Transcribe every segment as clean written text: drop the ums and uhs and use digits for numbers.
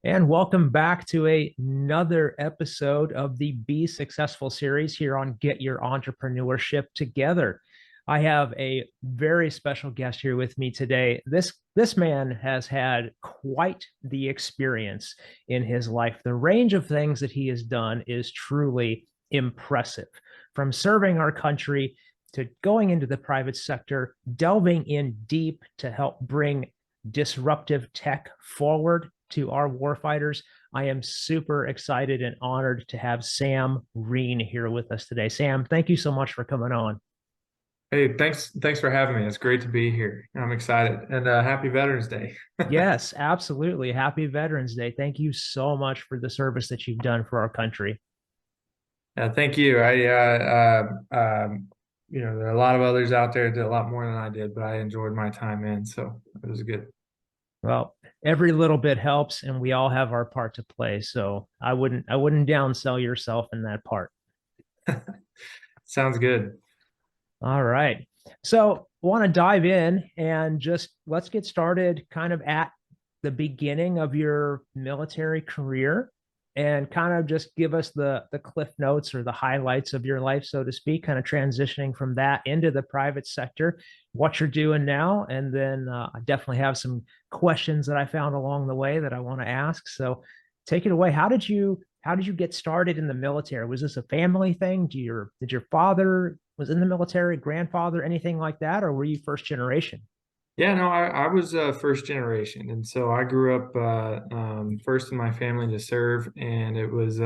And welcome back to another episode of the Be Successful series here on Get Your Entrepreneurship Together. I have a very special guest here with me today. This man has had quite the experience in his life. The range of things that he has done is truly impressive. From serving our country to going into the private sector, delving in deep to help bring disruptive tech forward to our warfighters. I am super excited and honored to have Sam Riehn here with us today. Sam, thank you so much for coming on. Hey, thanks for having me. It's great to be here. I'm excited, and happy Veterans Day. Yes, absolutely. Happy Veterans Day. Thank you so much for the service that you've done for our country. Thank you. There are a lot of others out there that did a lot more than I did, but I enjoyed my time in, so it was good. Well, every little bit helps and we all have our part to play. So I wouldn't downsell yourself in that part. Sounds good. All right. So, want to dive in and just let's get started kind of at the beginning of your military career and kind of just give us the cliff notes or the highlights of your life, so to speak, kind of transitioning from that into the private sector, what you're doing now. And then I definitely have some questions that I found along the way that I want to ask. So take it away. How did you get started in the military? Was this a family thing? Did your father was in the military, grandfather, anything like that, or were you first generation? Yeah, no, I was first generation, and so I grew up first in my family to serve, and it was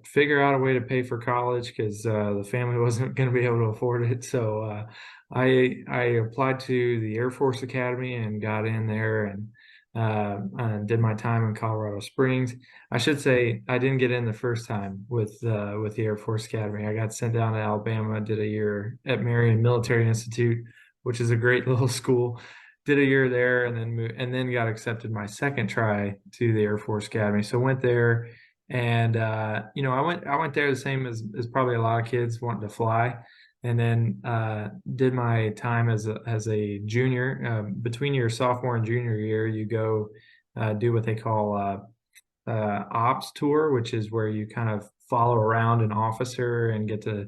figure out a way to pay for college because the family wasn't going to be able to afford it. So I applied to the Air Force Academy and got in there and did my time in Colorado Springs. I should say I didn't get in the first time with the Air Force Academy. I got sent down to Alabama, did a year at Marion Military Institute, which is a great little school. Did a year there and then got accepted my second try to the Air Force Academy. So went there and I went there the same as probably a lot of kids wanting to fly. And then did my time as a junior. Between your sophomore and junior year, you go do what they call ops tour, which is where you kind of follow around an officer and get to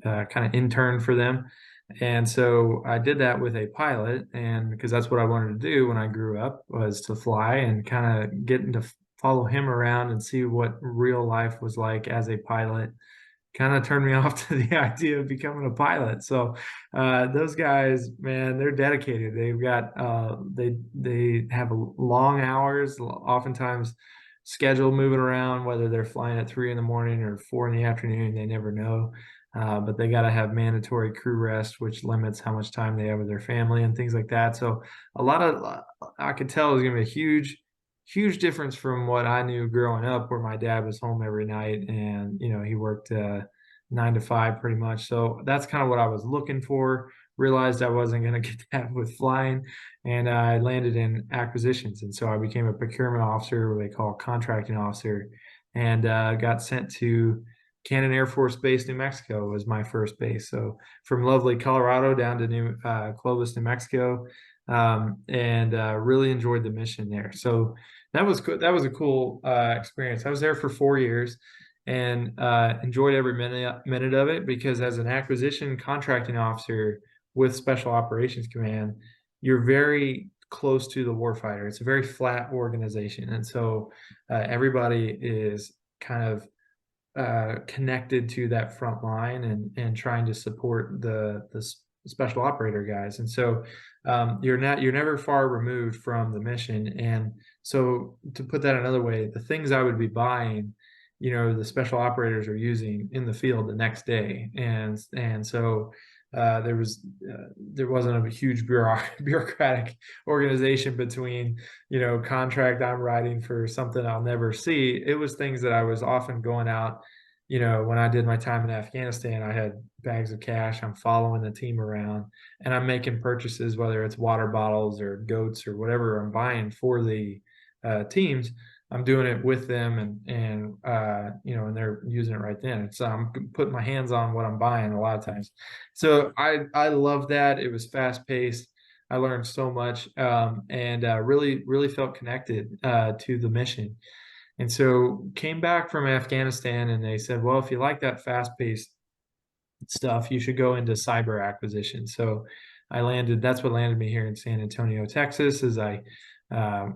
kind of intern for them. And so I did that with a pilot, and because that's what I wanted to do when I grew up was to fly and kind of get to follow him around and see what real life was like as a pilot. Kind of turned me off to the idea of becoming a pilot. So those guys, man, they're dedicated. They've got they have long hours, oftentimes schedule moving around, whether they're flying at 3 in the morning or 4 in the afternoon, they never know. But they got to have mandatory crew rest, which limits how much time they have with their family and things like that. So a lot of I could tell it was going to be a huge difference from what I knew growing up, where my dad was home every night and he worked 9 to 5 pretty much. So that's kind of what I was looking for. Realized I wasn't going to get that with flying, and I landed in acquisitions, and so I became a procurement officer, what they call contracting officer, and got sent to Cannon Air Force Base, New Mexico was my first base. So from lovely Colorado down to New Clovis, New Mexico, and really enjoyed the mission there. So that was good. That was a cool experience. I was there for 4 years and enjoyed every minute of it because as an acquisition contracting officer with Special Operations Command, you're very close to the warfighter. It's a very flat organization, and so everybody is kind of connected to that front line and trying to support the special operator guys. And so you're never far removed from the mission. And so to put that another way, the things I would be buying, the special operators are using in the field the next day. And so there wasn't a huge bureaucratic organization between contract I'm writing for something I'll never see. It was things that I was often going out. When I did my time in Afghanistan, I had bags of cash. I'm following the team around, and I'm making purchases, whether it's water bottles or goats or whatever I'm buying for the teams. I'm doing it with them, and they're using it right then. So I'm putting my hands on what I'm buying a lot of times. So I love that. It was fast paced. I learned so much, and really felt connected to the mission. And so came back from Afghanistan, and they said, well, if you like that fast-paced stuff, you should go into cyber acquisition. So that's what landed me here in San Antonio, Texas, as I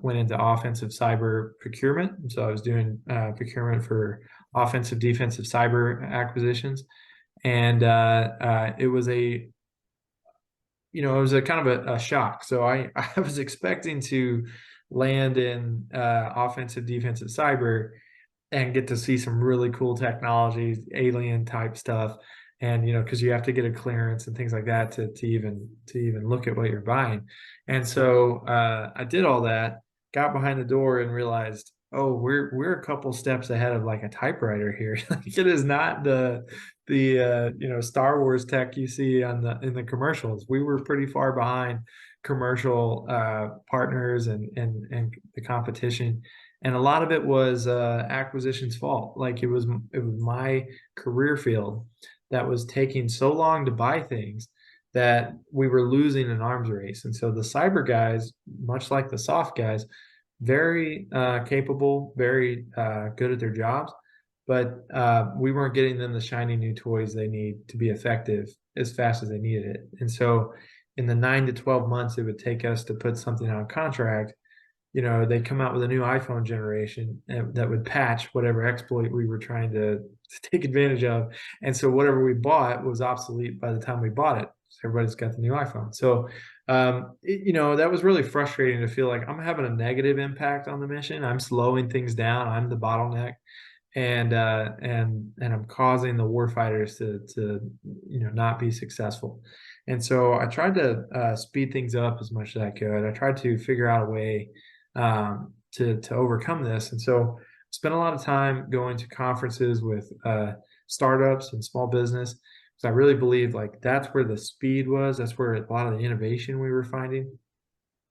went into offensive cyber procurement. So I was doing procurement for offensive, defensive cyber acquisitions. And it was a kind of a shock. So I was expecting to land in offensive, defensive cyber and get to see some really cool technologies, alien type stuff. And, because you have to get a clearance and things like that to even look at what you're buying. And so I did all that, got behind the door and realized, oh, we're a couple steps ahead of like a typewriter here. Like, it is not the Star Wars tech you see in the commercials. We were pretty far behind commercial partners and the competition. And a lot of it was acquisition's fault. Like, it was my career field that was taking so long to buy things that we were losing an arms race. And so the cyber guys, much like the soft guys, very capable, very good at their jobs, but we weren't getting them the shiny new toys they need to be effective as fast as they needed it. And so in the 9 to 12 months it would take us to put something on contract, they come out with a new iPhone generation that would patch whatever exploit we were trying to take advantage of. And so whatever we bought was obsolete by the time we bought it. So everybody's got the new iPhone. So, that was really frustrating to feel like I'm having a negative impact on the mission. I'm slowing things down. I'm the bottleneck. And I'm causing the warfighters to not be successful. And so I tried to speed things up as much as I could. I tried to figure out a way to overcome this. And so I spent a lot of time going to conferences with startups and small business, because I really believe like that's where the speed was. That's where a lot of the innovation we were finding,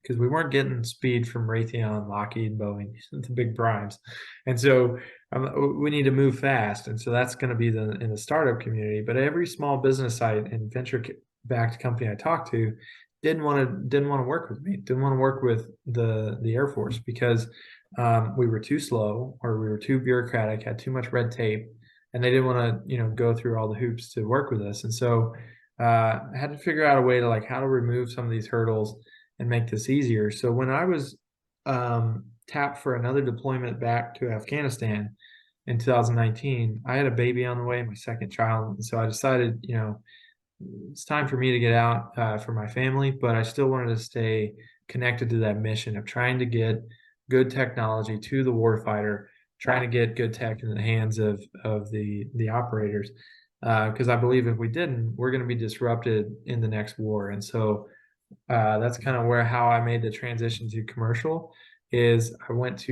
because we weren't getting speed from Raytheon, Lockheed, Boeing, the big primes. And so we need to move fast. And so that's going to be in the startup community. But every small business site and venture-backed company I talked to didn't want to work with me, didn't want to work with the Air Force, because we were too slow, or we were too bureaucratic, had too much red tape, and they didn't want to go through all the hoops to work with us. And so I had to figure out a way to like how to remove some of these hurdles and make this easier. So when I was tapped for another deployment back to Afghanistan in 2019, I had a baby on the way, my second child. And so I decided, it's time for me to get out for my family, but I still wanted to stay connected to that mission of trying to get good technology to the warfighter, trying to get good tech in the hands of the operators. Because I believe if we didn't, we're going to be disrupted in the next war. And so that's kind of how I made the transition to commercial. Is I went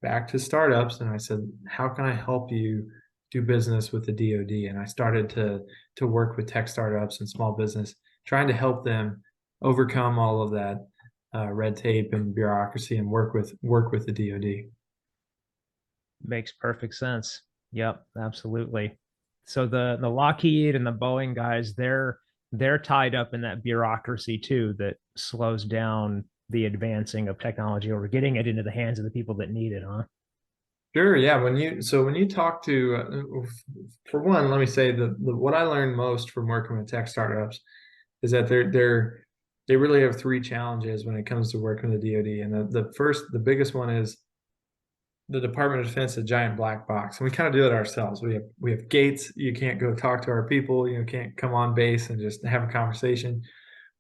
back to startups and I said, how can I help you do business with the DoD? And I started to work with tech startups and small business, trying to help them overcome all of that red tape and bureaucracy and work with the DoD. Makes perfect sense. Yep, absolutely. So the Lockheed and the Boeing guys, they're tied up in that bureaucracy too, that slows down the advancing of technology or getting it into the hands of the people that need it, huh? Sure. Yeah. When you talk to, for one, let me say what I learned most from working with tech startups is that they really have three challenges when it comes to working with the DoD. And the biggest one is the Department of Defense, a giant black box, and we kind of do it ourselves. We have gates. You can't go talk to our people. You can't come on base and just have a conversation.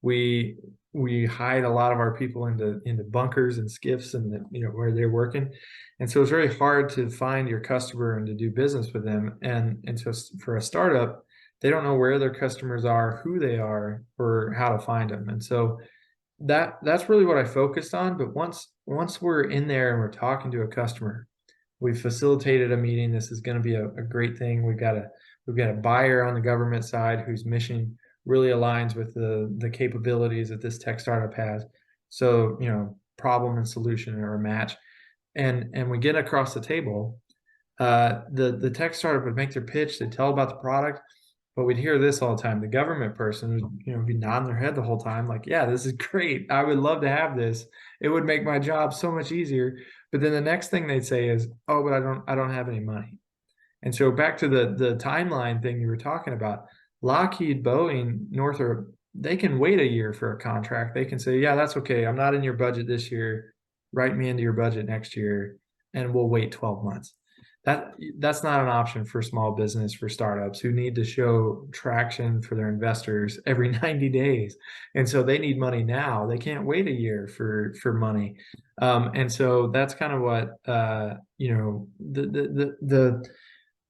We hide a lot of our people into bunkers and skiffs and where they're working, and so it's very hard to find your customer and to do business with them. And so for a startup, they don't know where their customers are, who they are, or how to find them. And so that's really what I focused on. But once we're in there and we're talking to a customer, we've facilitated a meeting. This is going to be a great thing. We've got a buyer on the government side whose mission really aligns with the capabilities that this tech startup has. So, problem and solution are a match. And we get across the table, the tech startup would make their pitch, they tell about the product, But we'd hear this all the time. The government person would, be nodding their head the whole time, like, yeah, this is great. I would love to have this. It would make my job so much easier. But then the next thing they'd say is, oh, but I don't have any money. And so back to the timeline thing you were talking about, Lockheed, Boeing, Northrop, they can wait a year for a contract. They can say, yeah, that's okay. I'm not in your budget this year. Write me into your budget next year, and we'll wait 12 months. That's not an option for small business, for startups who need to show traction for their investors every 90 days. And so they need money now. They can't wait a year for money. And so that's kind of what the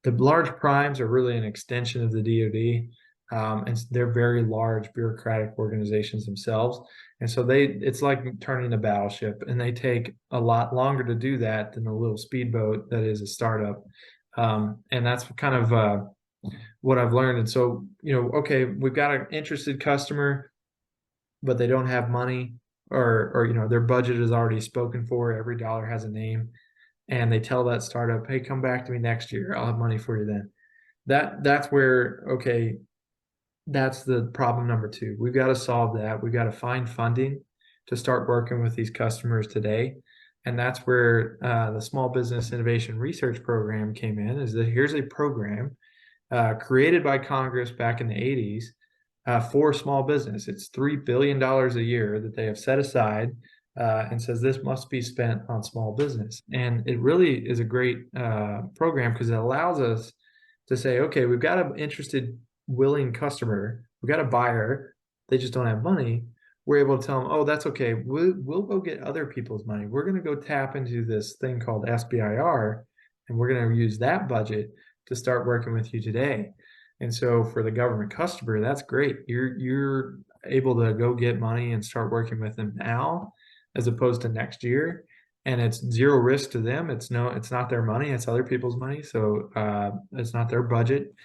large primes are really an extension of the DoD. And they're very large bureaucratic organizations themselves. And so it's like turning a battleship, and they take a lot longer to do that than a little speedboat that is a startup. And that's kind of what I've learned. And so, okay, we've got an interested customer, but they don't have money, or their budget is already spoken for. Every dollar has a name. And they tell that startup, hey, come back to me next year. I'll have money for you then. That's where, okay, that's the problem number two. We've got to solve that. We've got to find funding to start working with these customers today. And that's where the Small Business Innovation Research Program came in, is that here's a program created by Congress back in the 80s for small business. It's $3 billion a year that they have set aside and says this must be spent on small business. And it really is a great program, because it allows us to say, okay, we've got an interested, willing customer, we've got a buyer, they just don't have money. We're able to tell them, oh, that's okay. We'll go get other people's money. We're going to go tap into this thing called SBIR, and we're going to use that budget to start working with you today. And so for the government customer, that's great. You're able to go get money and start working with them now, as opposed to next year. And it's zero risk to them. It's not their money, it's other people's money. So it's not their budget.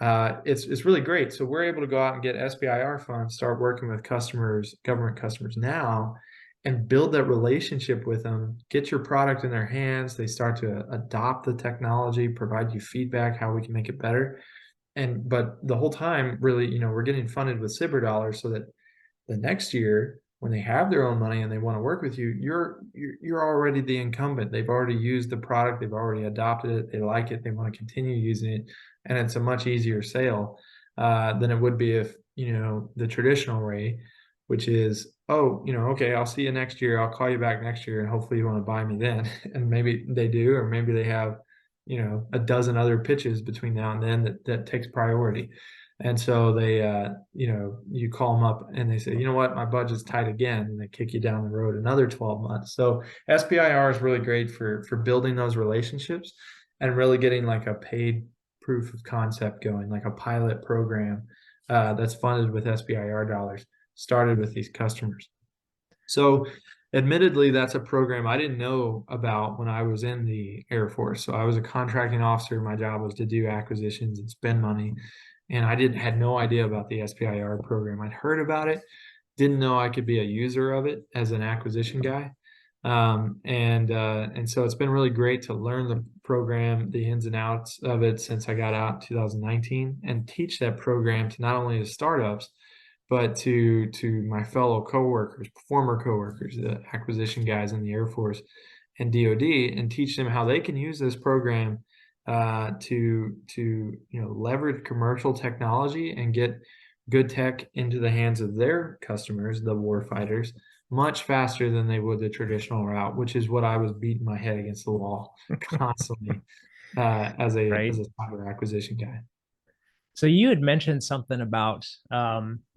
It's really great. So we're able to go out and get SBIR funds, start working with government customers now, and build that relationship with them, get your product in their hands. They start to adopt the technology, provide you feedback, how we can make it better. But the whole time, really, we're getting funded with SBIR dollars, so that the next year, when they have their own money and they want to work with you, you're already the incumbent. They've already used the product, they've already adopted it, they like it, they want to continue using it, and it's a much easier sale than it would be if the traditional way, which is, oh, okay, I'll see you next year, I'll call you back next year, and hopefully you want to buy me then. And maybe they do, or maybe they have a dozen other pitches between now and then that takes priority. And so they, you call them up and they say, you know what, my budget's tight again, and they kick you down the road another 12 months. So SBIR is really great for building those relationships and really getting like a paid proof of concept going, like a pilot program that's funded with SBIR dollars, started with these customers. So admittedly, that's a program I didn't know about when I was in the Air Force. So I was a contracting officer. My job was to do acquisitions and spend money. And I had no idea about the SBIR program. I'd heard about it, didn't know I could be a user of it as an acquisition guy. And so it's been really great to learn the program, the ins and outs of it, since I got out in 2019, and teach that program to not only the startups, but to my fellow coworkers, former coworkers, the acquisition guys in the Air Force and DoD, and teach them how they can use this program to leverage commercial technology and get good tech into the hands of their customers, the war fighters, much faster than they would the traditional route, which is what I was beating my head against the wall constantly as a cyber acquisition guy. So you had mentioned something about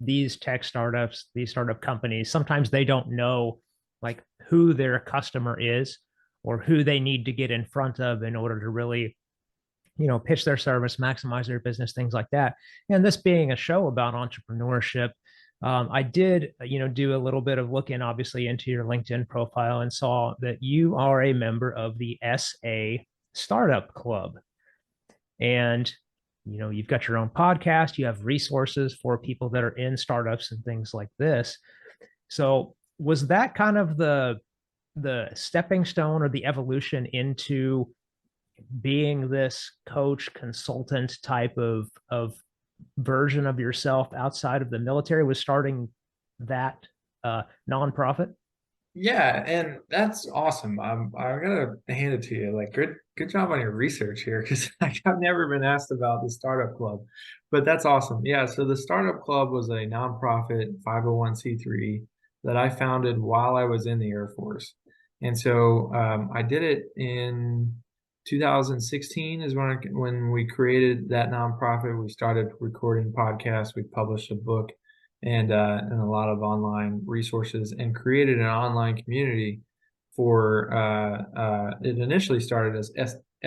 these tech startups, these startup companies. Sometimes they don't know like who their customer is or who they need to get in front of in order to really pitch their service, maximize their business, things like that. And this being a show about entrepreneurship, I did, do a little bit of looking, obviously, into your LinkedIn profile and saw that you are a member of the SA Startup Club. And, you've got your own podcast, you have resources for people that are in startups and things like this. So was that kind of the stepping stone or the evolution into being this coach consultant type of version of yourself outside of the military was starting that nonprofit? Yeah, and that's awesome. I gotta hand it to you. Like, good job on your research here, because like, I've never been asked about the startup club, but that's awesome. Yeah, so the startup club was a nonprofit 501(c)(3) that I founded while I was in the Air Force, and so I did it in 2016 is when we created that nonprofit. We started recording podcasts. We published a book and a lot of online resources, and created an online community for it initially started as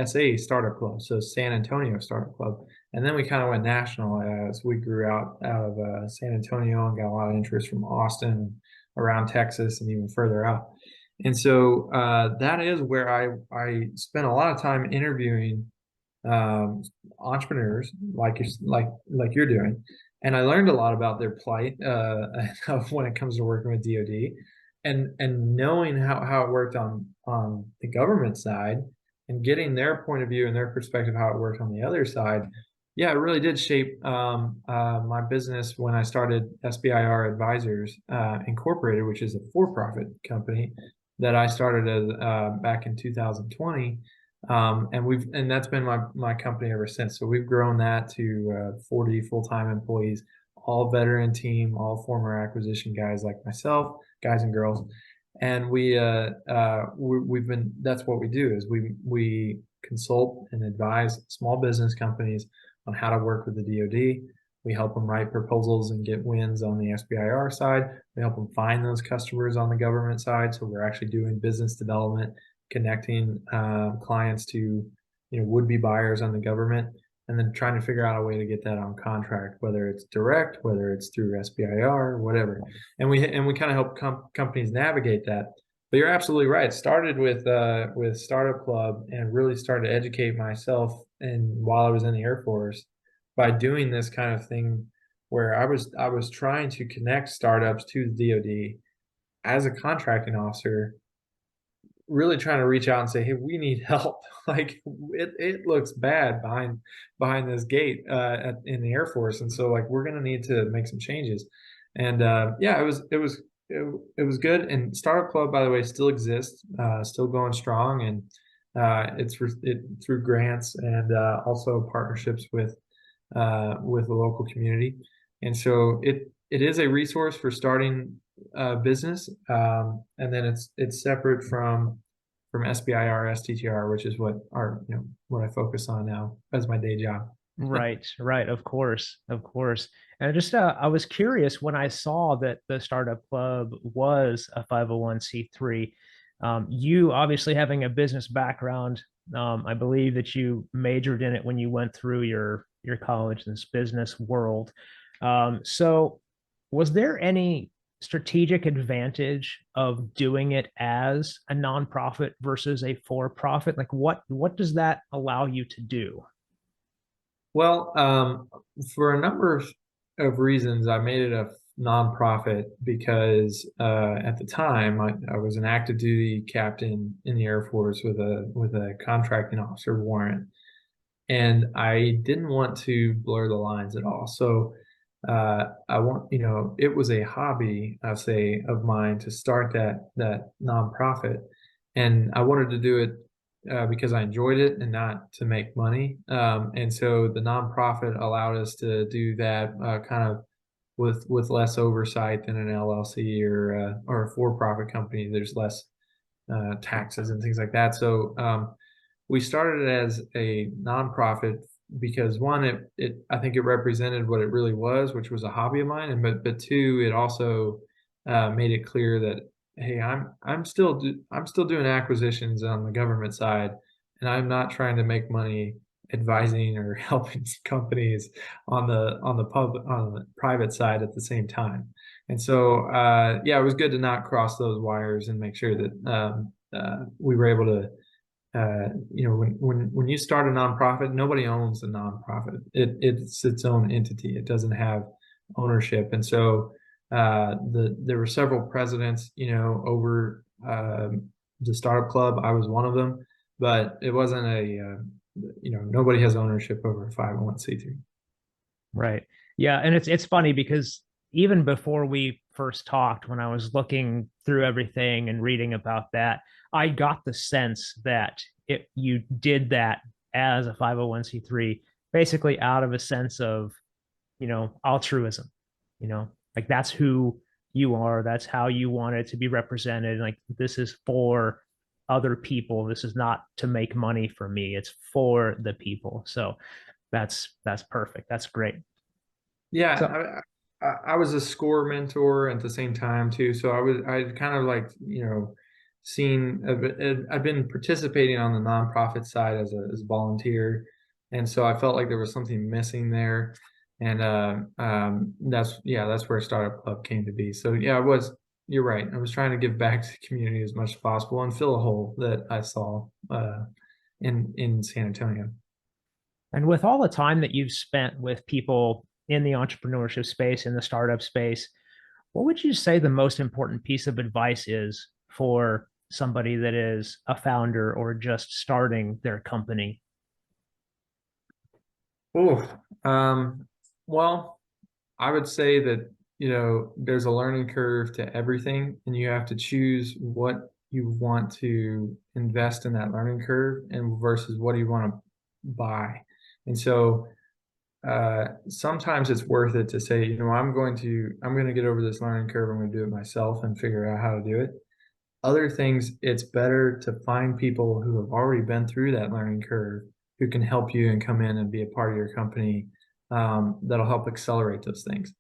SA Startup Club, so San Antonio Startup Club, and then we kind of went national as we grew out of San Antonio and got a lot of interest from Austin, around Texas, and even further out. And so that is where I spent a lot of time interviewing um, entrepreneurs like you're doing, and I learned a lot about their plight when it comes to working with DoD, and knowing how it worked on the government side, and getting their point of view and their perspective how it worked on the other side. Yeah, it really did shape my business when I started SBIR Advisors Incorporated, which is a for-profit company that I started as, back in 2020, and that's been my company ever since. So we've grown that to 40 full-time employees, all veteran team, all former acquisition guys like myself, guys and girls. And we've been, that's what we do, is we consult and advise small business companies on how to work with the DoD. We help them write proposals and get wins on the SBIR side. We help them find those customers on the government side. So we're actually doing business development, connecting clients to would-be buyers on the government, and then trying to figure out a way to get that on contract, whether it's direct, whether it's through SBIR, whatever. And we kind of help companies navigate that. But you're absolutely right. Started with Startup Club, and really started to educate myself, and while I was in the Air Force, by doing this kind of thing, where I was trying to connect startups to the DoD as a contracting officer, really trying to reach out and say, hey, we need help. Like, it looks bad behind this gate in the Air Force, and so like we're going to need to make some changes. And yeah, it was good. And Startup Club, by the way, still exists, still going strong, and it's through grants and also partnerships with the local community. And so it is a resource for starting business, and then it's separate from SBIR STTR, which is what I focus on now as my day job. Right, right, of course, of course. And I was curious when I saw that the startup club was a 501(c)(3). You obviously having a business background, I believe that you majored in it when you went through your college in this business world. So was there any strategic advantage of doing it as a nonprofit versus a for-profit? Like what does that allow you to do? Well, for a number of reasons, I made it a nonprofit because at the time I was an active duty captain in the Air Force with a contracting officer warrant, and I didn't want to blur the lines at all. So it was a hobby, I'll say, of mine to start that nonprofit, and I wanted to do it because I enjoyed it and not to make money. And so the nonprofit allowed us to do that kind of with less oversight than an LLC or a for-profit company. There's less taxes and things like that. So we started it as a nonprofit because one, it I think it represented what it really was, which was a hobby of mine, and but two, it also made it clear that, hey, I'm still doing acquisitions on the government side, and I'm not trying to make money advising or helping companies on the private side at the same time. And so yeah, it was good to not cross those wires and make sure that we were able to when you start a nonprofit, nobody owns the nonprofit. It's its own entity. It doesn't have ownership, and so there were several presidents, over the startup club. I was one of them, but it wasn't nobody has ownership over a 501(c)(3). Right. Yeah, and it's funny because even before we first talked, when I was looking through everything and reading about that, I got the sense that you did that as a 501c3 basically out of a sense of, altruism, like that's who you are, that's how you want it to be represented. Like this is for other people. This is not to make money for me. It's for the people. So that's perfect. That's great. So Yeah, I was a score mentor at the same time too. So I kind of like, seen, I've been participating on the nonprofit side as a volunteer. And so I felt like there was something missing there. And that's where Startup Club came to be. So yeah, you're right. I was trying to give back to the community as much as possible and fill a hole that I saw in San Antonio. and with all the time that you've spent with people in the entrepreneurship space, in the startup space, what would you say the most important piece of advice is for somebody that is a founder or just starting their company? Oh, well, I would say that, there's a learning curve to everything, and you have to choose what you want to invest in that learning curve and versus what do you want to buy. And so sometimes it's worth it to say, I'm going to get over this learning curve. I'm going to do it myself and figure out how to do it. Other things, it's better to find people who have already been through that learning curve who can help you and come in and be a part of your company, that'll help accelerate those things.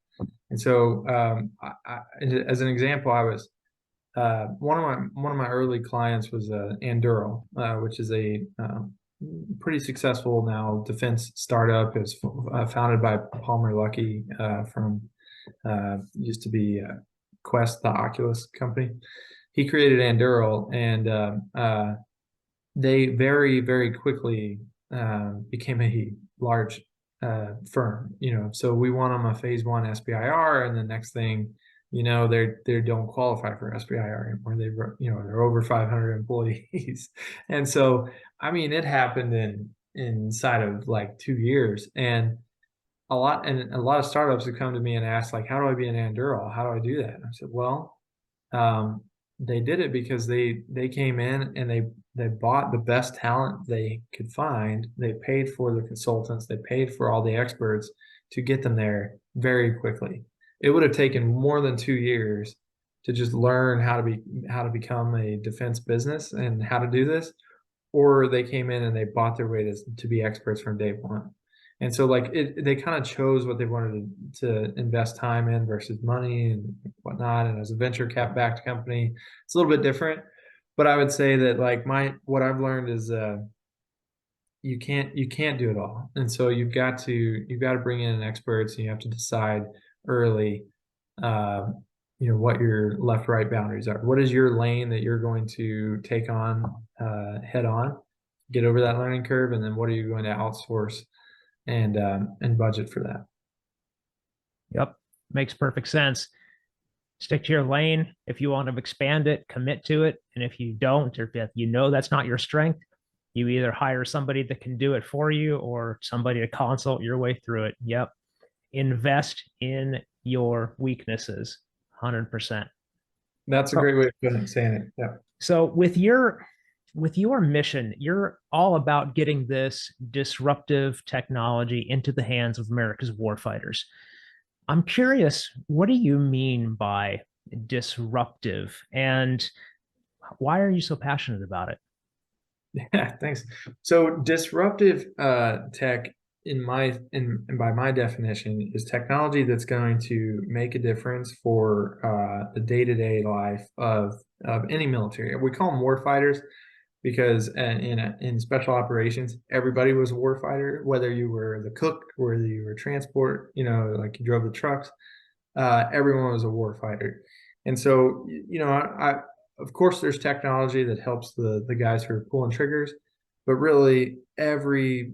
And so, as an example, I was one of my early clients was Anduril, which is a pretty successful now defense startup. It was founded by Palmer Luckey from used to be Quest, the Oculus company. He created Anduril, and they very, very quickly became a large firm. So we won them a phase one SBIR, and the next thing, they don't qualify for SBIR anymore. They're over 500 employees, and so I mean it happened inside of like 2 years, and a lot of startups have come to me and asked like, how do I be an Anduril? How do I do that? And I said, well, um, they did it because they came in and they bought the best talent they could find. They paid for the consultants. They paid for all the experts to get them there very quickly. It would have taken more than 2 years to just learn how to become a defense business and how to do this, or they came in and they bought their way to be experts from day one. And so like they kind of chose what they wanted to invest time in versus money and whatnot. And as a venture cap backed company, it's a little bit different. But I would say that like what I've learned is you can't do it all. And so you've got to bring in experts, and you have to decide early uh, what your left right boundaries are. What is your lane that you're going to take on head on, get over that learning curve, and then what are you going to outsource and budget for that. Yep, makes perfect sense. Stick to your lane. If you want to expand it, commit to it. And if you don't, or if that's not your strength, you either hire somebody that can do it for you or somebody to consult your way through it. Yep. Invest in your weaknesses. 100%. That's a So, great way of saying it. Yeah. so with your mission, you're all about getting this disruptive technology into the hands of America's warfighters. I'm curious, what do you mean by disruptive, and why are you so passionate about it? Yeah, thanks. So disruptive tech in by my definition is technology that's going to make a difference for the day-to-day life of any military. We call them warfighters because in special operations, everybody was a warfighter, whether you were the cook, whether you were transport, like you drove the trucks, everyone was a warfighter. And so, of course, there's technology that helps the guys who are pulling triggers, but really every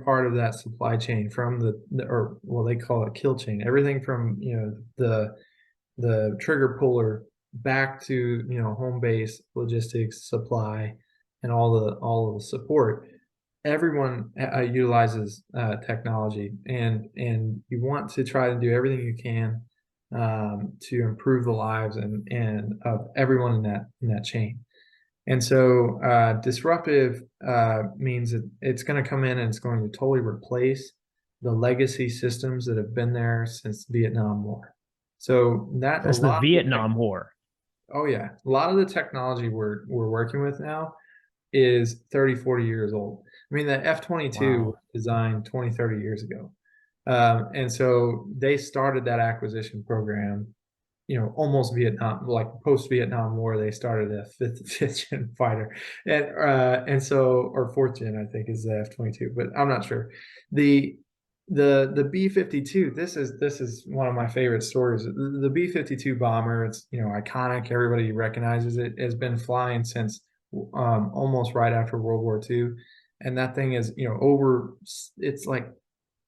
part of that supply chain from or well, they call it kill chain, everything from the trigger puller back to home base logistics, supply, and all of the support. everyone utilizes technology, and you want to try to do everything you can to improve the lives and of everyone in that chain. And so disruptive means that it's going to come in and it's going to totally replace the legacy systems that have been there since the Vietnam War. So that a That's the lot of the Vietnam War. oh yeah, a lot of the technology we're working with now is 30, 40 years old. I mean, the F-22 was Wow. designed 20, 30 years ago. And so they started that acquisition program, almost Vietnam, like post-Vietnam War. They started a fifth gen fighter, and so, or fourth gen, I think, is the F-22, but I'm not sure. The the B-52. This is one of my favorite stories. The B-52 bomber. It's iconic. Everybody recognizes it. Has been flying since almost right after World War II, and that thing is over. It's like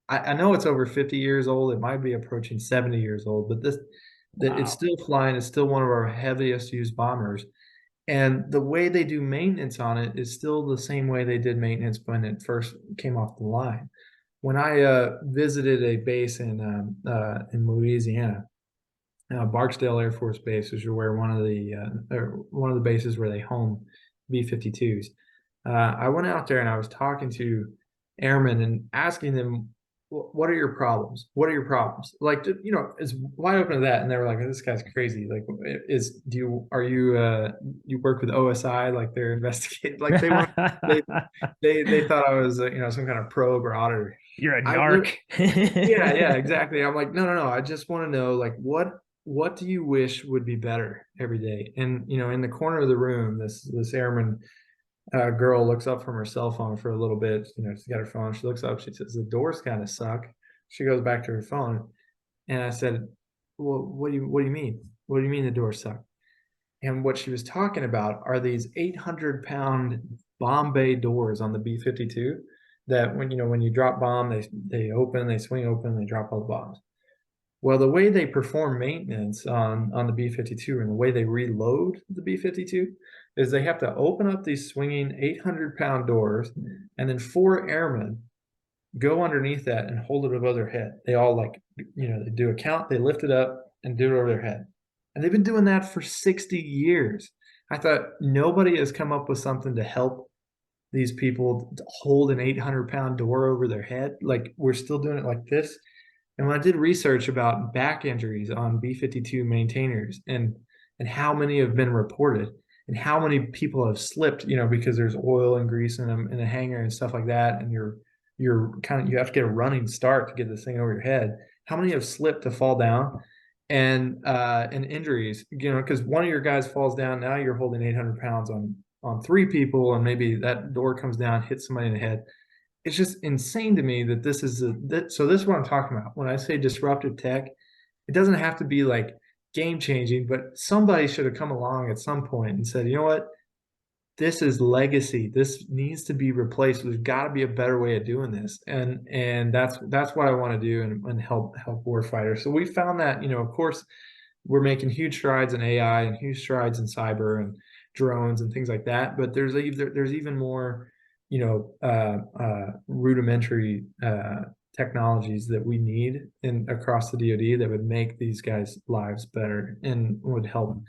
I know it's over 50 years old. It might be approaching 70 years old, but that it's Wow. still flying. It's still one of our heaviest used bombers. And the way they do maintenance on it is still the same way they did maintenance when it first came off the line. When I visited a base in Louisiana, Barksdale Air Force Base, which is where one of the bases where they home B-52s. I went out there and I was talking to airmen and asking them, "What are your problems? What are your problems?" Like, it's wide open to that, and they were like, "This guy's crazy. Like, you work with OSI? Like, they're investigating. Like, they they thought I was some kind of probe or auditor." You're a I narc. Yeah, yeah, exactly. I'm like, no, no, no. I just want to know, like, what do you wish would be better every day? And in the corner of the room, this airman girl looks up from her cell phone for a little bit. She's got her phone. She looks up. She says, "The doors kind of suck." She goes back to her phone, and I said, "Well, what do you mean? What do you mean the doors suck?" And what she was talking about are these 800-pound bomb bay doors on the B-52 that when you drop bomb, they open, they swing open, they drop all the bombs. Well, the way they perform maintenance on the B-52 and the way they reload the B-52 is they have to open up these swinging 800-pound doors, and then four airmen go underneath that and hold it above their head. They all they do a count, they lift it up and do it over their head. And they've been doing that for 60 years. I thought nobody has come up with something to help these people hold an 800-pound door over their head. Like, we're still doing it like this. And when I did research about back injuries on B-52 maintainers and how many have been reported and how many people have slipped, because there's oil and grease in them in a hangar and stuff like that, and you have to get a running start to get this thing over your head. How many have slipped to fall down and injuries? Because one of your guys falls down, now you're holding 800 pounds on three people, and maybe that door comes down, hits somebody in the head. It's just insane to me that so this is what I'm talking about. When I say disruptive tech, it doesn't have to be like game changing, but somebody should have come along at some point and said, "You know what? This is legacy. This needs to be replaced. There's got to be a better way of doing this." And that's what I want to do and help warfighters. So we found that, of course, we're making huge strides in AI and huge strides in cyber and drones and things like that. But there's even more, rudimentary technologies that we need across the DoD that would make these guys' lives better and would help,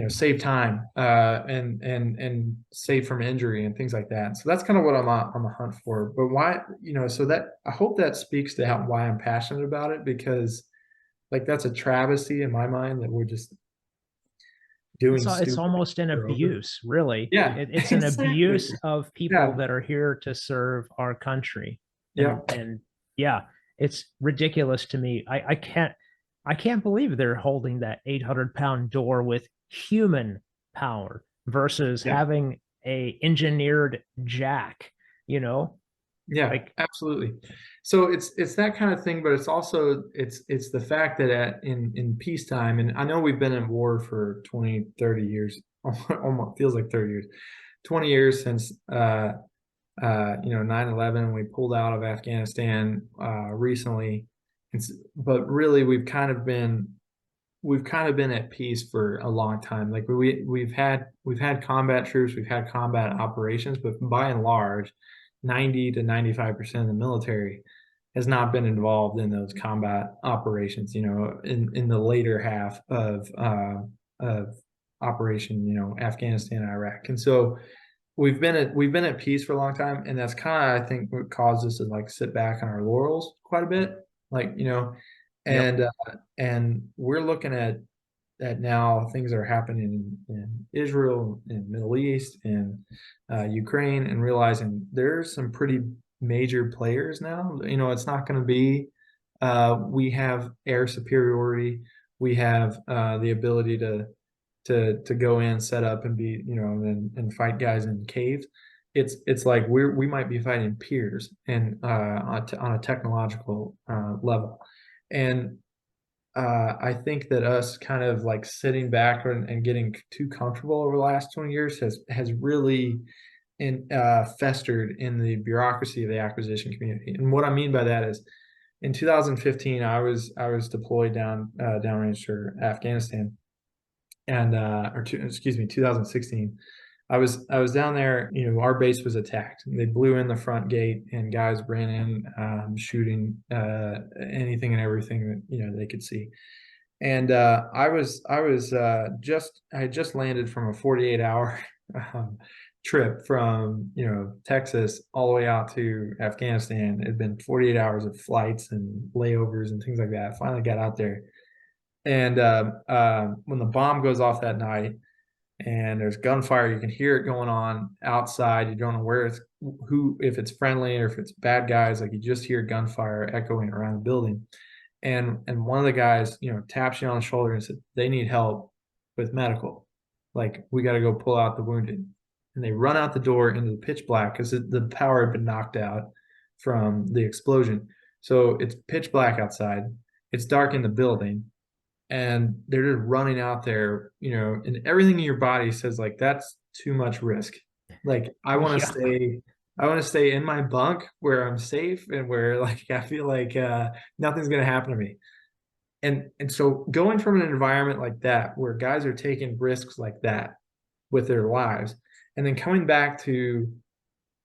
save time and save from injury and things like that. So that's kind of what I'm on the hunt for. But why, so that I hope that speaks to why I'm passionate about it, because like that's a travesty in my mind that we're just doing It's stupid almost an over. abuse, really. Yeah, It's an exactly. abuse of people Yeah, that are here to serve our country. yeah, And yeah, it's ridiculous to me. I can't believe they're holding that 800-pound door with human power versus yeah. having a engineered jack, you know? Yeah, Like, absolutely. So it's that kind of thing, but it's also it's the fact that in peacetime, and I know we've been in war for 20, 30 years, almost feels like 30 years, 20 years since 9/11. We pulled out of Afghanistan recently, but really we've kind of been we've kind of been at peace for a long time. Like we've had combat troops, we've had combat operations, but by and large, 90 to 95% of the military has not been involved in those combat operations, in the later half of operation, Afghanistan, Iraq. And so we've been at peace for a long time, and that's kind of, I think, what caused us to like sit back on our laurels quite a bit, like, Yep. and we're looking at now things are happening in Israel, in Middle East, and Ukraine, and realizing there's some pretty major players now. It's not going to be we have air superiority, we have the ability to go in, set up, and be, and fight guys in caves. It's like we might be fighting peers, and on a technological level. And I think that us kind of like sitting back and getting too comfortable over the last 20 years has really festered in the bureaucracy of the acquisition community. And what I mean by that is, in 2015, I was deployed downrange to Afghanistan, and excuse me, 2016. I was down there. Our base was attacked. They blew in the front gate, and guys ran in, shooting anything and everything that they could see. And I had just landed from a 48-hour trip from Texas all the way out to Afghanistan. It had been 48 hours of flights and layovers and things like that. Finally got out there, and when the bomb goes off that night, and there's gunfire, you can hear it going on outside. You don't know where if it's friendly or if it's bad guys. Like, you just hear gunfire echoing around the building. And one of the guys, taps you on the shoulder and said, they need help with medical. Like, we got to go pull out the wounded. And they run out the door into the pitch black because the power had been knocked out from the explosion. So it's pitch black outside. It's dark in the building, and they're just running out there, and everything in your body says, like, that's too much risk. Like, I want to Yeah. stay in my bunk where I'm safe and where, like, I feel like nothing's going to happen to me. And so going from an environment like that, where guys are taking risks like that with their lives, and then coming back to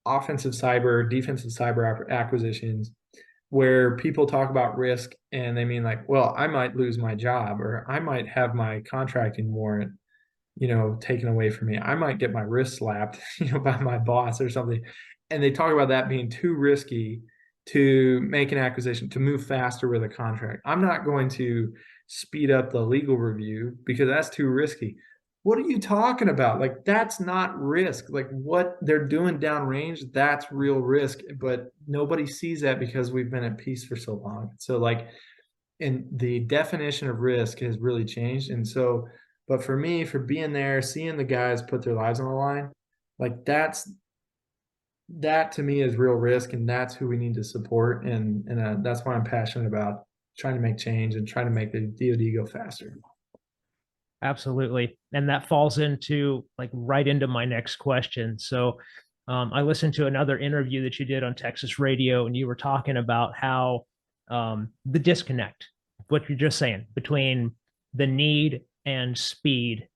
offensive cyber, defensive cyber acquisitions, where people talk about risk and they mean, like, well, I might lose my job, or I might have my contracting warrant, taken away from me. I might get my wrist slapped, by my boss or something. And they talk about that being too risky to make an acquisition, to move faster with a contract. I'm not going to speed up the legal review because that's too risky. What are you talking about? Like, that's not risk. Like, what they're doing downrange, that's real risk. But nobody sees that because we've been at peace for so long. So, like, and the definition of risk has really changed. And so, but for me, for being there, seeing the guys put their lives on the line, like, that to me is real risk, and that's who we need to support. And that's why I'm passionate about trying to make change and trying to make the DoD go faster. Absolutely. And that falls into like right into my next question. So I listened to another interview that you did on Texas radio, and you were talking about how the disconnect, what you're just saying, between the need and speed.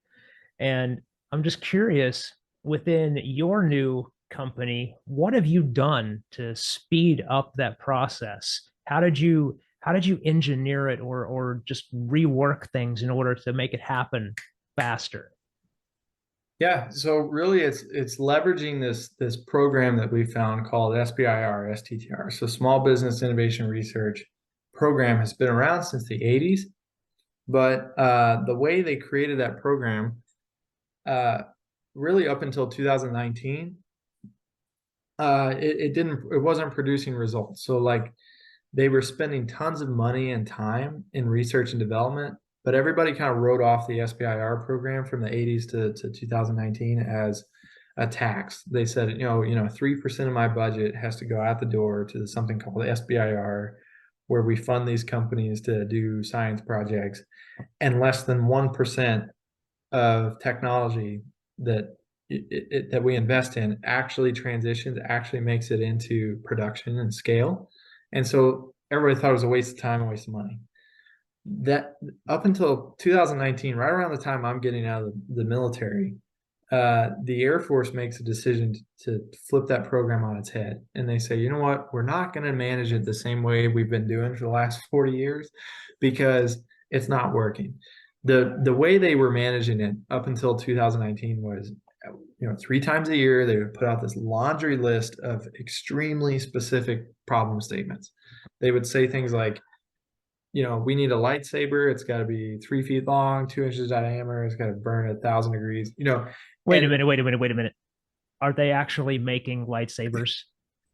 And I'm just curious, within your new company, what have you done to speed up that process? How did you engineer it, or just rework things in order to make it happen faster? Yeah, so really it's leveraging this program that we found called SBIR, so Small Business Innovation Research program. Has been around since the 80s, but the way they created that program, really up until 2019, it wasn't producing results. So, like, they were spending tons of money and time in research and development, but everybody kind of wrote off the SBIR program from the 80s to 2019 as a tax. They said, 3% of my budget has to go out the door to something called the SBIR, where we fund these companies to do science projects, and less than 1% of technology that we invest in actually transitions, actually makes it into production and scale. And so everybody thought it was a waste of time, a waste of money. that up until 2019, right around the time I'm getting out of the military, the Air Force makes a decision to flip that program on its head. And they say, you know what, we're not going to manage it the same way we've been doing for the last 40 years because it's not working. The way they were managing it up until 2019 was, 3 times a year, they would put out this laundry list of extremely specific problem statements. They would say things like, we need a lightsaber. It's got to be 3 feet long, 2 inches diameter. It's got to burn 1,000 degrees. Wait a And minute, wait a minute, wait a minute. Are they actually making lightsabers?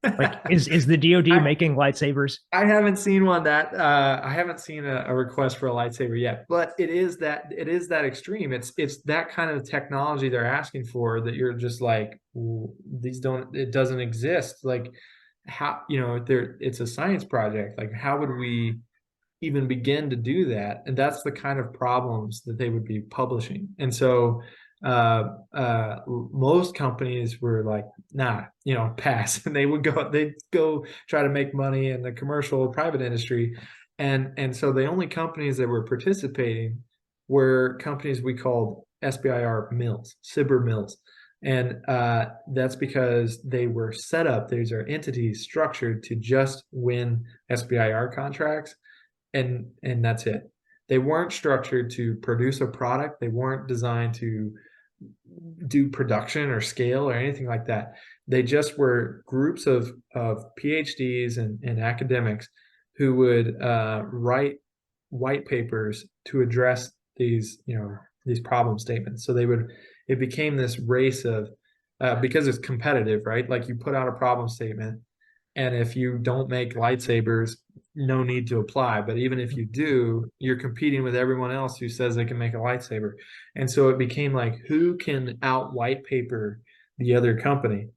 Like, is the DoD I, making lightsabers? I haven't seen one that I haven't seen a request for a lightsaber yet, but it is that extreme. It's that kind of technology they're asking for that you're just like, it doesn't exist. Like how, it's a science project. Like how would we even begin to do that? And that's the kind of problems that they would be publishing. And so most companies were like, nah, pass. And they'd go try to make money in the commercial private industry. And so the only companies that were participating were companies we called SBIR mills, SBIR mills. And that's because they were set up, these are entities structured to just win SBIR contracts, and that's it. They weren't structured to produce a product. They weren't designed to do production or scale or anything like that. They just were groups of PhDs and academics who would write white papers to address these problem statements. So it became this race of, because it's competitive, right? Like you put out a problem statement, and if you don't make lightsabers, no need to apply. But even if you do, you're competing with everyone else who says they can make a lightsaber. And so it became like, who can out white paper the other company?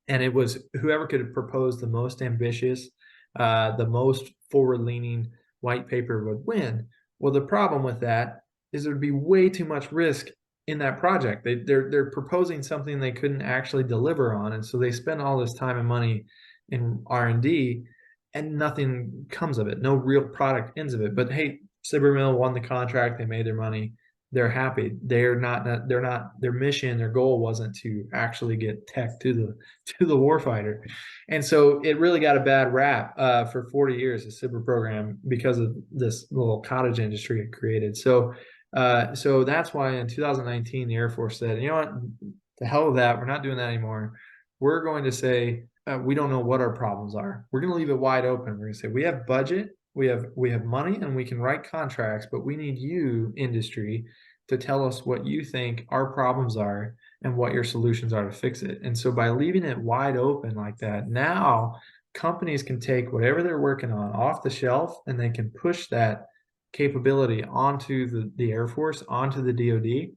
And it was whoever could propose the most ambitious, the most forward-leaning white paper would win. Well, the problem with that is there would be way too much risk in that project. They're proposing something they couldn't actually deliver on, and so they spend all this time and money in R&D, and nothing comes of it. No real product ends of it. But hey, Cybermill won the contract. They made their money. They're happy. They're not. Their mission, their goal wasn't to actually get tech to the warfighter, and so it really got a bad rap for 40 years. The Cyber program, because of this little cottage industry it created. So that's why in 2019 the Air Force said, you know what, the hell with that. We're not doing that anymore. We're going to say, we don't know what our problems are. We're going to leave it wide open. We're going to say we have budget, we have money, and we can write contracts, but we need you, industry, to tell us what you think our problems are and what your solutions are to fix it. And so by leaving it wide open like that, now companies can take whatever they're working on off the shelf, and they can push that capability onto the Air Force, onto the DoD,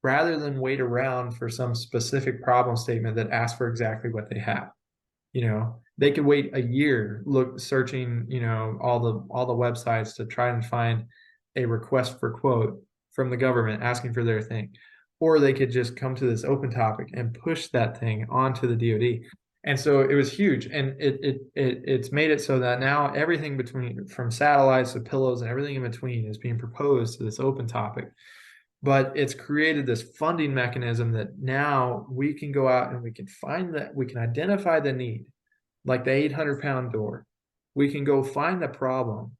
rather than wait around for some specific problem statement that asks for exactly what they have. They could wait a year searching, all the websites to try and find a request for quote from the government asking for their thing. Or they could just come to this open topic and push that thing onto the DoD. And so it was huge. And it's made it so that now everything from satellites to pillows and everything in between is being proposed to this open topic. But it's created this funding mechanism that now we can go out and we can identify the need, like the 800-pound door. We can go find the problem.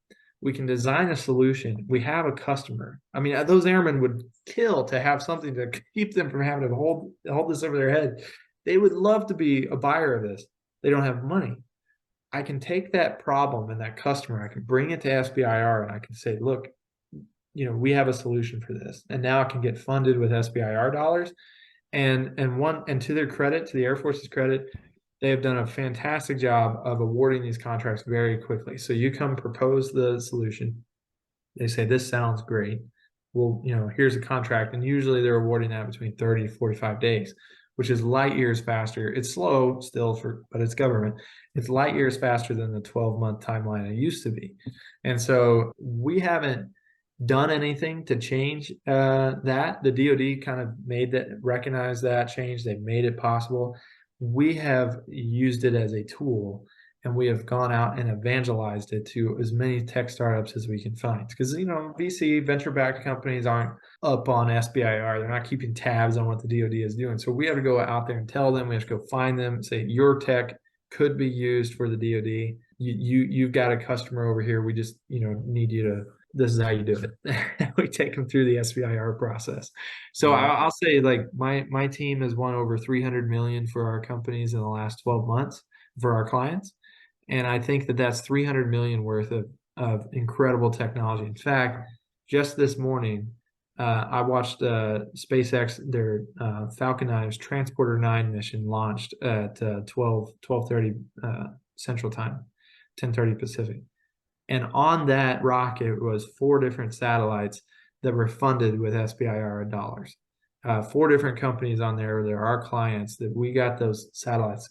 We can design a solution. We have a customer. I mean, those airmen would kill to have something to keep them from having to hold this over their head. They would love to be a buyer of this. They don't have money. I can take that problem and that customer, I can bring it to SBIR, and I can say, look, we have a solution for this, and now it can get funded with SBIR dollars. And to their credit, to the Air Force's credit, they have done a fantastic job of awarding these contracts very quickly. So you come propose the solution, they say this sounds great. Well, here's a contract, and usually they're awarding that between 30 to 45 days, which is light years faster. It's slow still but it's government. It's light years faster than the 12-month timeline it used to be. And so we haven't done anything to change that. The DoD kind of recognized that change. They made it possible. We have used it as a tool, and we have gone out and evangelized it to as many tech startups as we can find. Because, VC, venture-backed companies aren't up on SBIR. They're not keeping tabs on what the DoD is doing. So we have to go out there and tell them. We have to go find them, say, your tech could be used for the DoD. You've got a customer over here. We just, need you to, this is how you do it. We take them through the SBIR process. So I'll say, like, my team has won over 300 million for our companies in the last 12 months for our clients. And I think that that's 300 million worth of incredible technology. In fact, just this morning, I watched SpaceX, their Falcon 9, Transporter 9 mission launched at 12:30 Central Time, 10:30 Pacific. And on that rocket was 4 different satellites that were funded with SBIR dollars. 4 different companies on there. They're our clients that we got those satellites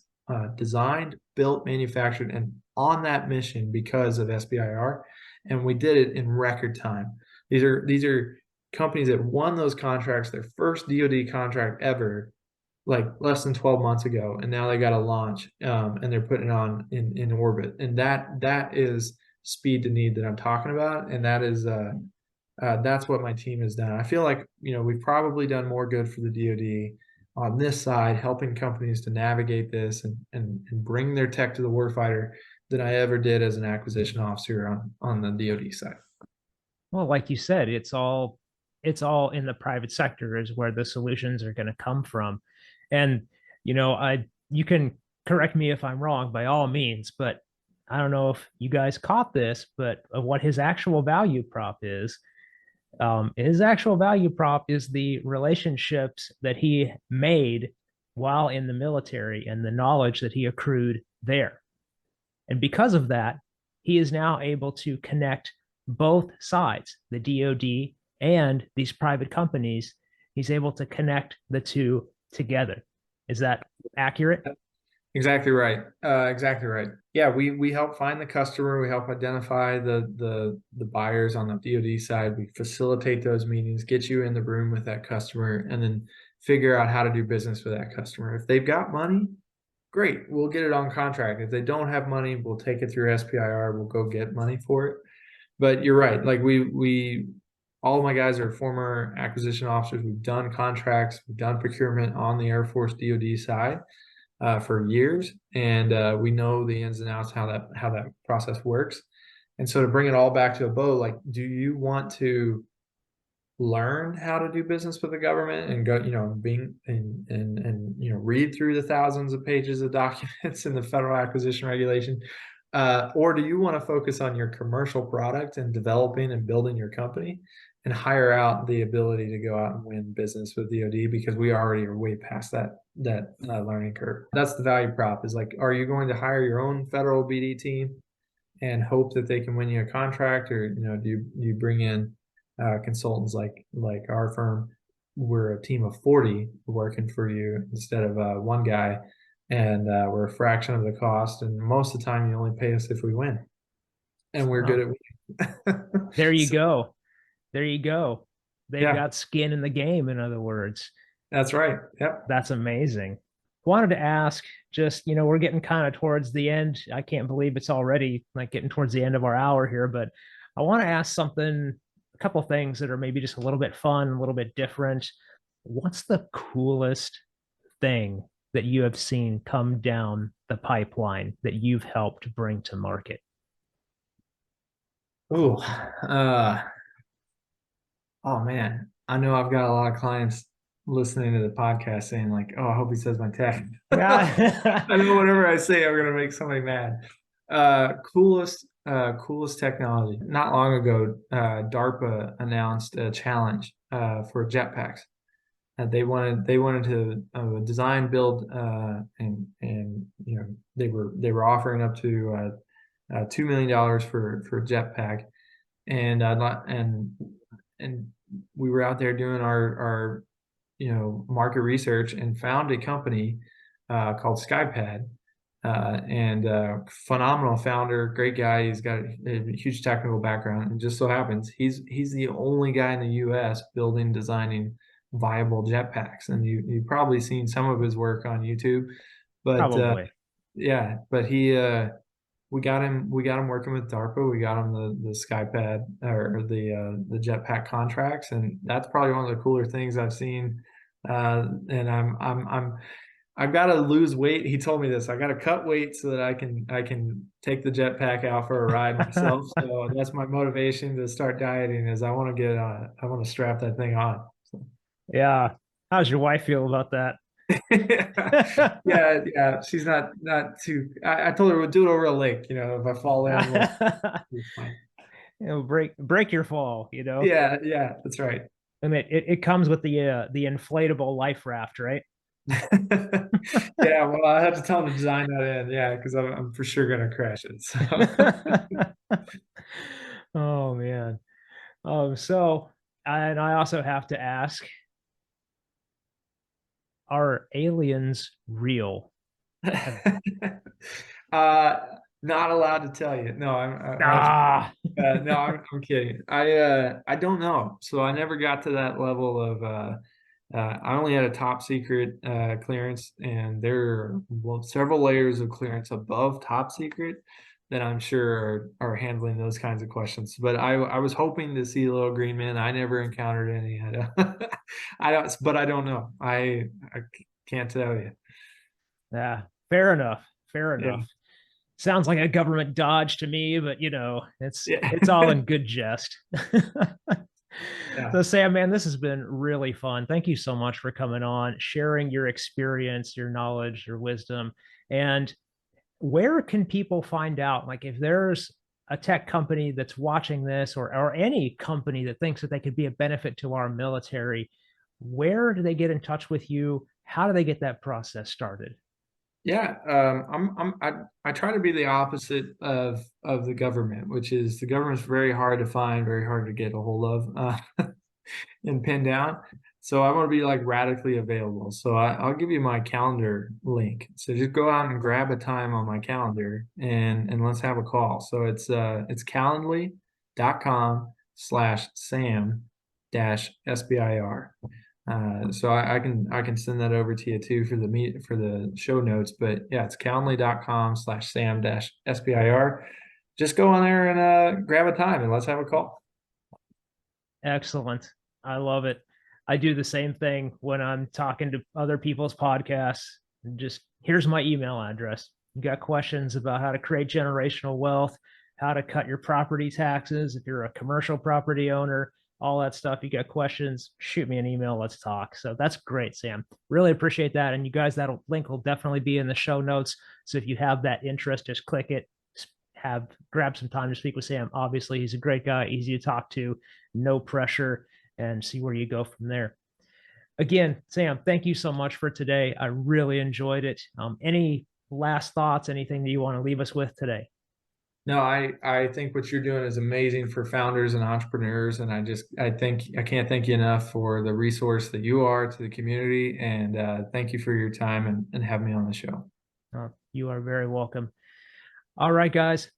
designed, built, manufactured, and on that mission because of SBIR. And we did it in record time. These are companies that won those contracts, their first DoD contract ever, like less than 12 months ago, and now they got a launch, and they're putting it on in orbit. And that is speed to need that I'm talking about, and that is that's what my team has done. I feel like we've probably done more good for the DoD on this side, helping companies to navigate this and bring their tech to the warfighter than I ever did as an acquisition officer on the DoD side. Well, like you said, it's all in the private sector is where the solutions are going to come from. And you can correct me if I'm wrong by all means, but I don't know if you guys caught this, but of what his actual value prop is. His actual value prop is the relationships that he made while in the military and the knowledge that he accrued there. And because of that, he is now able to connect both sides, the DoD and these private companies. He's able to connect the two together. Is that accurate? Exactly right. Exactly right. Yeah, we help find the customer. We help identify the buyers on the DoD side. We facilitate those meetings, get you in the room with that customer, and then figure out how to do business with that customer. If they've got money, great, we'll get it on contract. If they don't have money, we'll take it through SBIR. We'll go get money for it. But you're right. Like we all of my guys are former acquisition officers. We've done contracts. We've done procurement on the Airforce DoD side for years, and we know the ins and outs, how that process works. And so to bring it all back to a bow, like, do you want to learn how to do business with the government and go, being and read through the thousands of pages of documents in the federal acquisition regulation, or do you want to focus on your commercial product and developing and building your company and hire out the ability to go out and win business with DoD, because we already are way past that learning curve? That's the value prop, is like, are you going to hire your own federal BD team and hope that they can win you a contract, or do you bring in consultants like our firm? We're a team of 40 working for you instead of one guy, and we're a fraction of the cost, and most of the time you only pay us if we win, and we're good at winning. There you go. There you go. They've Yeah. got skin in the game, in other words. That's right. Yep. That's amazing. Wanted to ask, just, we're getting kind of towards the end. I can't believe it's already like getting towards the end of our hour here, but I want to ask a couple of things that are maybe just a little bit fun, a little bit different. What's the coolest thing that you have seen come down the pipeline that you've helped bring to market? Oh, oh man, I know I've got a lot of clients listening to the podcast saying like, "Oh, I hope he says my tech." I know whatever I say, I'm gonna make somebody mad. Coolest technology. Not long ago, DARPA announced a challenge for jetpacks. They wanted to design, build, and they were offering up to $2 million for a jetpack, and we were out there doing our market research and found a company called Skypad, and phenomenal founder, great guy. He's got a huge technical background, and just so happens he's the only guy in the U.S. building, designing viable jetpacks. And you've probably seen some of his work on YouTube, but Probably. yeah, but he we got him working with DARPA. We got him the SkyPad or the jetpack contracts, and that's probably one of the cooler things I've seen. And I've got to lose weight. He told me this. I got to cut weight so that I can take the jetpack out for a ride myself. So that's my motivation to start dieting. Is I want to strap that thing on. So. Yeah. How's your wife feel about that? Yeah. She's not too. I told her we'll do it over a lake. If I fall in, we'll be fine. Break your fall, Yeah, that's right. I mean, it comes with the inflatable life raft, right? Yeah, well, I have to tell him to design that in. Yeah, because I'm for sure gonna crash it. So. Oh man. So, and I also have to ask, are aliens real? Not allowed to tell you. No, Ah, no, I'm kidding. I don't know. So I never got to that level of I only had a top secret clearance, and there are several layers of clearance above top secret that I'm sure are handling those kinds of questions. But I was hoping to see the little green man. I never encountered any. I don't, but I don't know. I can't tell you. yeah, fair enough. Fair Yeah, enough. Sounds like a government dodge to me, but it's yeah, it's all in good jest. yeah. So Sam, man, this has been really fun. Thank you so much for coming on, sharing your experience, your knowledge, your wisdom. And where can people find out? Like if there's a tech company that's watching this or any company that thinks that they could be a benefit to our military, where do they get in touch with you? How do they get that process started? Yeah, I try to be the opposite of the government, which is the government's very hard to find, very hard to get a hold of, and pin down. So I want to be like radically available. So I'll give you my calendar link. So just go out and grab a time on my calendar and let's have a call. So it's calendly.com/Sam dash SBIR. So I can send that over to you too for the show notes. But yeah, it's calendly.com/Sam dash SBIR. Just go on there and grab a time and let's have a call. Excellent. I love it. I do the same thing when I'm talking to other people's podcasts. Just here's my email address. You got questions about how to create generational wealth, how to cut your property taxes if you're a commercial property owner, all that stuff. You got questions, shoot me an email. Let's talk. So that's great, Sam. Really appreciate that. And you guys, that link will definitely be in the show notes. So if you have that interest, just click it, grab some time to speak with Sam. Obviously, he's a great guy, easy to talk to, no pressure, and see where you go from there. Again, Sam, thank you so much for today. I really enjoyed it. Any last thoughts, anything that you want to leave us with today? No, I think what you're doing is amazing for founders and entrepreneurs, and I can't thank you enough for the resource that you are to the community, and thank you for your time and having me on the show. You are very welcome. All right, guys,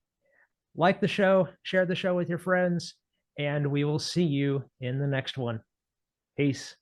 like the show, share the show with your friends, and we will see you in the next one. Peace.